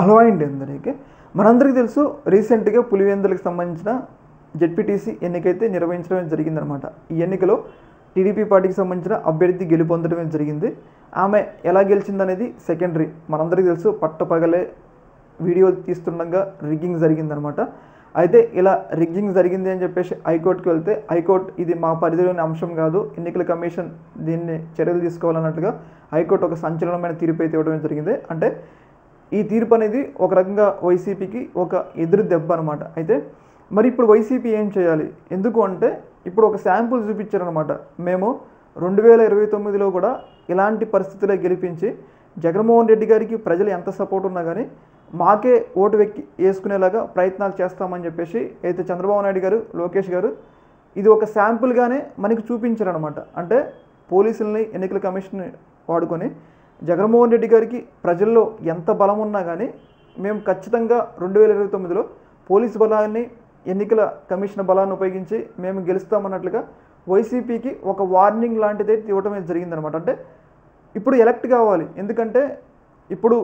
Hello అండి అందరికీ. మనందరికీ తెలుసు రీసెంట్గా పులివెందులకు సంబంధించిన జెడ్పీటీసీ ఎన్నికైతే నిర్వహించడం జరిగిందనమాట. ఈ ఎన్నికలో టీడీపీ పార్టీకి సంబంధించిన అభ్యర్థి గెలుపొందడమే జరిగింది. ఆమె ఎలా గెలిచిందనేది సెకండరీ. మనందరికీ తెలుసు పట్టపగలే వీడియో తీస్తుండగా రిగ్గింగ్ జరిగిందనమాట. అయితే ఇలా రిగ్గింగ్ జరిగింది అని చెప్పేసి హైకోర్టుకి వెళ్తే హైకోర్టు ఇది మా పరిధిలోని అంశం కాదు, ఎన్నికల కమిషన్ దీన్ని చర్యలు తీసుకోవాలన్నట్టుగా హైకోర్టు ఒక సంచలనమైన తీర్పు అయితే ఇవ్వడం జరిగింది. అంటే ఈ తీర్పు అనేది ఒక రకంగా వైసీపీకి ఒక ఎదురు దెబ్బ అనమాట. అయితే మరి ఇప్పుడు వైసీపీ ఏం చేయాలి? ఎందుకు అంటే ఇప్పుడు ఒక శాంపుల్ చూపించారనమాట. మేము 2029లో కూడా ఇలాంటి పరిస్థితులే గెలిపించి జగన్మోహన్ రెడ్డి గారికి ప్రజలు ఎంత సపోర్ట్ ఉన్నా కానీ మాకే ఓటు వేసుకునేలాగా ప్రయత్నాలు చేస్తామని చెప్పేసి అయితే చంద్రబాబు నాయుడు గారు, లోకేష్ గారు ఇది ఒక శాంపుల్గానే మనకి చూపించారనమాట. అంటే పోలీసుల్ని, ఎన్నికల కమిషన్ వాడుకొని జగన్మోహన్ రెడ్డి గారికి ప్రజల్లో ఎంత బలం ఉన్నా కానీ మేము ఖచ్చితంగా 2029లో పోలీసు బలాన్ని, ఎన్నికల కమిషన్ బలాన్ని ఉపయోగించి మేము గెలుస్తామన్నట్లుగా వైసీపీకి ఒక వార్నింగ్ లాంటిది ఇవ్వడం జరిగిందనమాట. అంటే ఇప్పుడు ఎలక్ట్ కావాలి. ఎందుకంటే ఇప్పుడు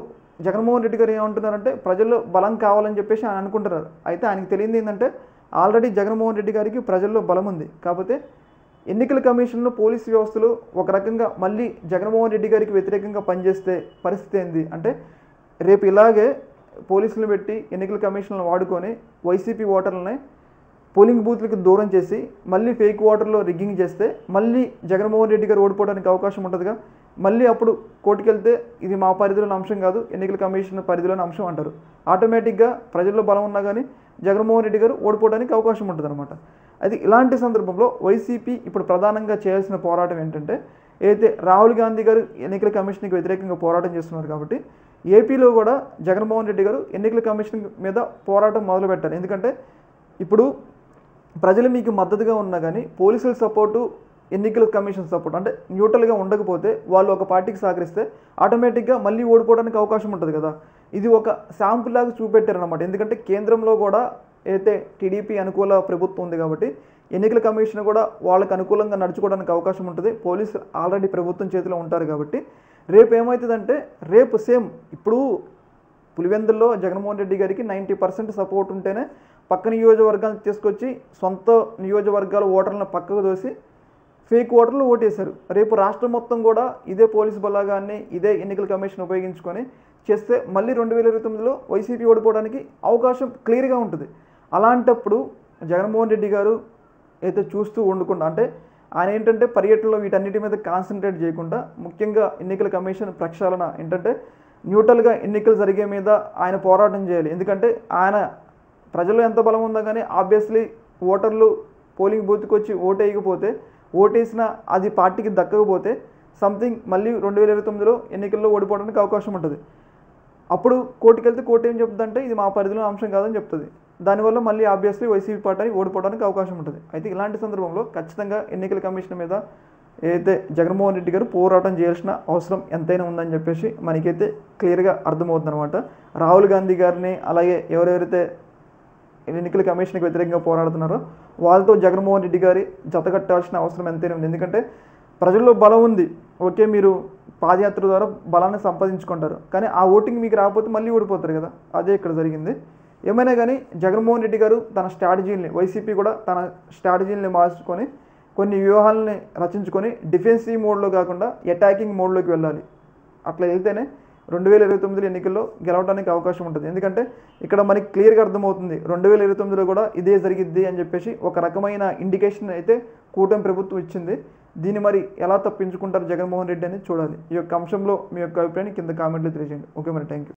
జగన్మోహన్ రెడ్డి గారు ఏమంటున్నారంటే ప్రజల్లో బలం కావాలని చెప్పేసి ఆయన అనుకుంటున్నారు. అయితే ఆయనకు తెలియంది ఏంటంటే ఆల్రెడీ జగన్మోహన్ రెడ్డి గారికి ప్రజల్లో బలం ఉంది. కాకపోతే ఎన్నికల కమిషన్లో పోలీసు వ్యవస్థలు ఒక రకంగా మళ్ళీ జగన్మోహన్ రెడ్డి గారికి వ్యతిరేకంగా పనిచేస్తే పరిస్థితి ఏంది అంటే రేపు ఇలాగే పోలీసులను పెట్టి ఎన్నికల కమిషన్లను వాడుకొని వైసీపీ ఓటర్లని పోలింగ్ బూత్లకు దూరం చేసి మళ్ళీ ఫేక్ ఓటర్లో రిగ్గింగ్ చేస్తే మళ్ళీ జగన్మోహన్ రెడ్డి గారు ఓడిపోవడానికి అవకాశం ఉంటుందిగా. మళ్ళీ అప్పుడు కోర్టుకు వెళ్తే ఇది మా పరిధిలోని అంశం కాదు, ఎన్నికల కమిషన్ పరిధిలోని అంశం అంటారు. ఆటోమేటిక్గా ప్రజల్లో బలం ఉన్నా కానీ జగన్మోహన్ రెడ్డి గారు ఓడిపోవడానికి అవకాశం ఉంటుంది అనమాట. అయితే ఇలాంటి సందర్భంలో వైసీపీ ఇప్పుడు ప్రధానంగా చేయాల్సిన పోరాటం ఏంటంటే అయితే రాహుల్ గాంధీ గారు ఎన్నికల కమిషన్కి వ్యతిరేకంగా పోరాటం చేస్తున్నారు కాబట్టి ఏపీలో కూడా జగన్మోహన్ రెడ్డి గారు ఎన్నికల కమిషన్ మీద పోరాటం మొదలు పెట్టారు. ఎందుకంటే ఇప్పుడు ప్రజలు మీకు మద్దతుగా ఉన్నా కానీ పోలీసుల సపోర్టు, ఎన్నికల కమిషన్ సపోర్ట్ అంటే న్యూట్రల్గా ఉండకపోతే వాళ్ళు ఒక పార్టీకి సహకరిస్తే ఆటోమేటిక్గా మళ్ళీ ఓడిపోవడానికి అవకాశం ఉంటుంది కదా. ఇది ఒక శాంపుల్ లాగా చూపెట్టారనమాట. ఎందుకంటే కేంద్రంలో కూడా అయితే టీడీపీ అనుకూల ప్రభుత్వం ఉంది కాబట్టి ఎన్నికల కమిషన్ కూడా వాళ్ళకి అనుకూలంగా నడుచుకోవడానికి అవకాశం ఉంటుంది. పోలీసు ఆల్రెడీ ప్రభుత్వం చేతిలో ఉంటారు కాబట్టి రేపు ఏమవుతుందంటే రేపు సేమ్ ఇప్పుడు పులివెందుల్లో జగన్మోహన్ రెడ్డి గారికి 90% సపోర్ట్ ఉంటేనే పక్క నియోజకవర్గాలను తీసుకొచ్చి సొంత నియోజకవర్గాల ఓటర్లను పక్కకు దోసి ఫేక్ ఓటర్లు ఓటేశారు. రేపు రాష్ట్రం మొత్తం కూడా ఇదే పోలీసు బలాగాన్ని, ఇదే ఎన్నికల కమిషన్ ఉపయోగించుకొని చేస్తే మళ్ళీ 2029లో వైసీపీ ఓడిపోవడానికి అవకాశం క్లియర్గా ఉంటుంది. అలాంటప్పుడు జగన్మోహన్ రెడ్డి గారు అయితే చూస్తూ ఉండకుండా అంటే ఆయన ఏంటంటే పర్యటనలో వీటన్నిటి మీద కాన్సన్ట్రేట్ చేయకుండా ముఖ్యంగా ఎన్నికల కమిషన్ ప్రక్షాళన ఏంటంటే న్యూట్రల్గా ఎన్నికలు జరిగే మీద ఆయన పోరాటం చేయాలి. ఎందుకంటే ఆయన ప్రజల్లో ఎంత బలం ఉందో కానీ ఆబ్వియస్లీ ఓటర్లు పోలింగ్ బూత్కి వచ్చి ఓటేయకపోతే, ఓటేసిన అది పార్టీకి దక్కకపోతే సంథింగ్ మళ్ళీ 2029లో ఎన్నికల్లో ఓడిపోవడానికి అవకాశం ఉంటుంది. అప్పుడు కోర్టుకి వెళ్తే కోర్టు ఏం చెప్తుందంటే ఇది మా పరిధిలో అంశం కాదని చెప్తుంది. దానివల్ల మళ్ళీ ఆబ్వియస్లీ వైసీపీ పార్టీ ఓడిపోవడానికి అవకాశం ఉంటుంది. అయితే ఇలాంటి సందర్భంలో ఖచ్చితంగా ఎన్నికల కమిషన్ మీద అయితే జగన్మోహన్ రెడ్డి గారు పోరాటం చేయాల్సిన అవసరం ఎంతైనా ఉందని చెప్పేసి మనకైతే క్లియర్గా అర్థమవుతుంది అనమాట. రాహుల్ గాంధీ గారిని అలాగే ఎవరెవరైతే ఎన్నికల కమిషన్కి వ్యతిరేకంగా పోరాడుతున్నారో వాళ్ళతో జగన్మోహన్ రెడ్డి గారి జతకట్టాల్సిన అవసరం ఎంతైనా ఉంది. ఎందుకంటే ప్రజల్లో బలం ఉంది, ఓకే మీరు పాదయాత్ర ద్వారా బలాన్ని సంపాదించుకుంటారు, కానీ ఆ ఓటింగ్ మీకు రాకపోతే మళ్ళీ ఓడిపోతారు కదా. అదే ఇక్కడ జరిగింది. ఏమైనా కానీ జగన్మోహన్ రెడ్డి గారు తన స్ట్రాటజీని, వైసీపీ కూడా తన స్ట్రాటజీని మార్చుకొని కొన్ని వ్యూహాలని రచించుకొని డిఫెన్సివ్ మోడ్లో కాకుండా అటాకింగ్ మోడ్లోకి వెళ్ళాలి. అట్లా వెళ్తేనే 2029 ఎన్నికల్లో గెలవడానికి అవకాశం ఉంటుంది. ఎందుకంటే ఇక్కడ మనకి క్లియర్గా అర్థమవుతుంది 2029లో కూడా ఇదే జరిగిద్ది అని చెప్పేసి ఒక రకమైన ఇండికేషన్ అయితే కూటమి ప్రభుత్వం ఇచ్చింది. దీన్ని మరి ఎలా తప్పించుకుంటారు జగన్మోహన్ రెడ్డి అని చూడాలి. ఈ యొక్క అంశంలో మీ యొక్క అభిప్రాయాన్ని కింద కామెంట్లో తెలియజేయండి. ఓకే మరి, థ్యాంక్ యూ.